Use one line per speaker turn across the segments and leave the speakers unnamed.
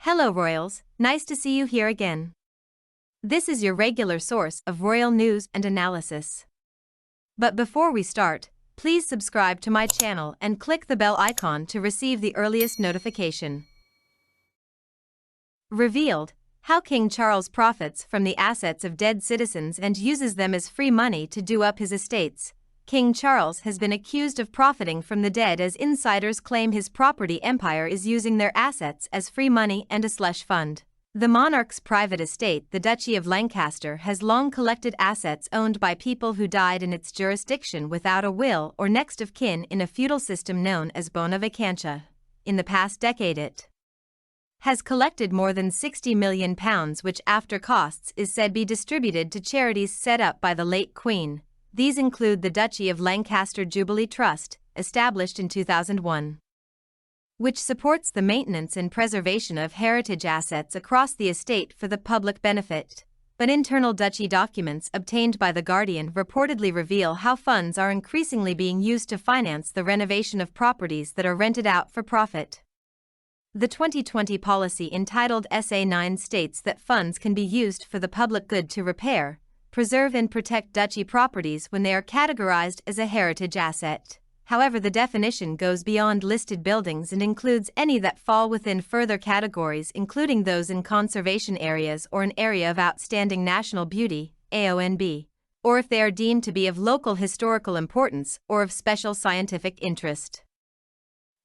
Hello Royals, nice to see you here again. This is your regular source of royal news and analysis. But before we start, please subscribe to my channel and click the bell icon to receive the earliest notification. Revealed: how King Charles profits from the assets of dead citizens and uses them as free money to do up his estates. King Charles has been accused of profiting from the dead as insiders claim his property empire is using their assets as free money and a slush fund. The monarch's private estate, the Duchy of Lancaster, has long collected assets owned by people who died in its jurisdiction without a will or next of kin in a feudal system known as bona vacantia. In the past decade it has collected more than £60 million, which after costs is said be distributed to charities set up by the late Queen. These include the Duchy of Lancaster Jubilee Trust, established in 2001, which supports the maintenance and preservation of heritage assets across the estate for the public benefit. But internal duchy documents obtained by The Guardian reportedly reveal how funds are increasingly being used to finance the renovation of properties that are rented out for profit. The 2020 policy entitled SA9 states that funds can be used for the public good to repair, preserve and protect duchy properties when they are categorized as a heritage asset. However, the definition goes beyond listed buildings and includes any that fall within further categories, including those in conservation areas or an area of outstanding national beauty, AONB, or if they are deemed to be of local historical importance or of special scientific interest.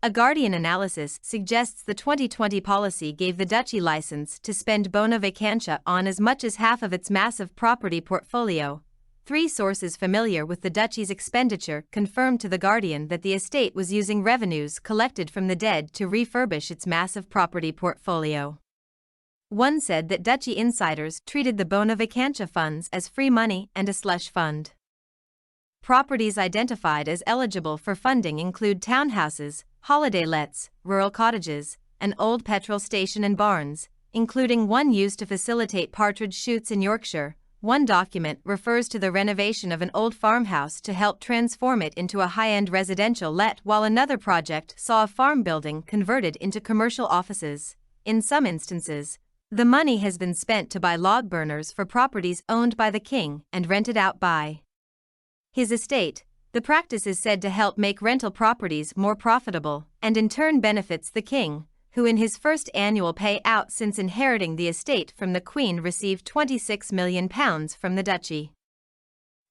A Guardian analysis suggests the 2020 policy gave the duchy license to spend bona vacantia on as much as half of its massive property portfolio. Three sources familiar with the duchy's expenditure confirmed to The Guardian that the estate was using revenues collected from the dead to refurbish its massive property portfolio. One said that duchy insiders treated the bona vacantia funds as free money and a slush fund. Properties identified as eligible for funding include townhouses, holiday lets, rural cottages, an old petrol station and barns, including one used to facilitate partridge shoots in Yorkshire. One document refers to the renovation of an old farmhouse to help transform it into a high-end residential let, while another project saw a farm building converted into commercial offices. In some instances, the money has been spent to buy log burners for properties owned by the king and rented out by his estate. The practice is said to help make rental properties more profitable and in turn benefits the king, who in his first annual payout since inheriting the estate from the Queen received £26 million from the duchy.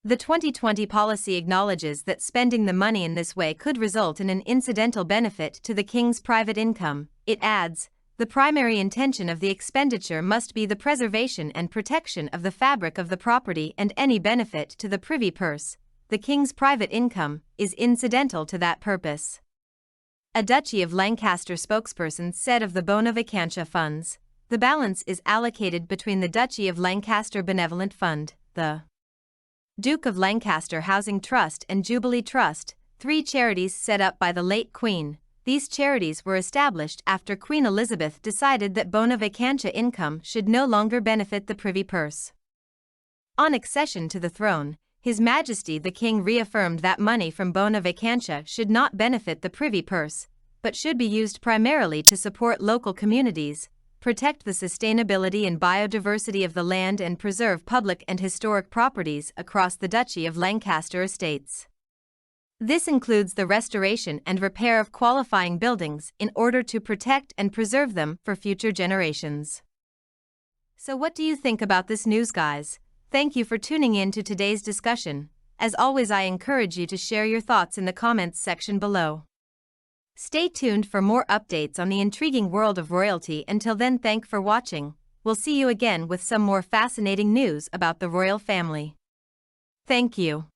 The 2020 policy acknowledges that spending the money in this way could result in an incidental benefit to the king's private income. It adds, the primary intention of the expenditure must be the preservation and protection of the fabric of the property, and any benefit to the privy purse, the king's private income, is incidental to that purpose. A Duchy of Lancaster spokesperson said of the bona vacantia funds, the balance is allocated between the Duchy of Lancaster Benevolent Fund, the Duke of Lancaster Housing Trust and Jubilee Trust, three charities set up by the late Queen. These charities were established after Queen Elizabeth decided that bona vacantia income should no longer benefit the privy purse. On accession to the throne, His Majesty the King reaffirmed that money from bona vacantia should not benefit the privy purse, but should be used primarily to support local communities, protect the sustainability and biodiversity of the land, and preserve public and historic properties across the Duchy of Lancaster estates. This includes the restoration and repair of qualifying buildings in order to protect and preserve them for future generations. So what do you think about this news, guys? Thank you for tuning in to today's discussion. As always, I encourage you to share your thoughts in the comments section below. Stay tuned for more updates on the intriguing world of royalty. Until then, thank for watching. We'll see you again with some more fascinating news about the royal family. Thank you.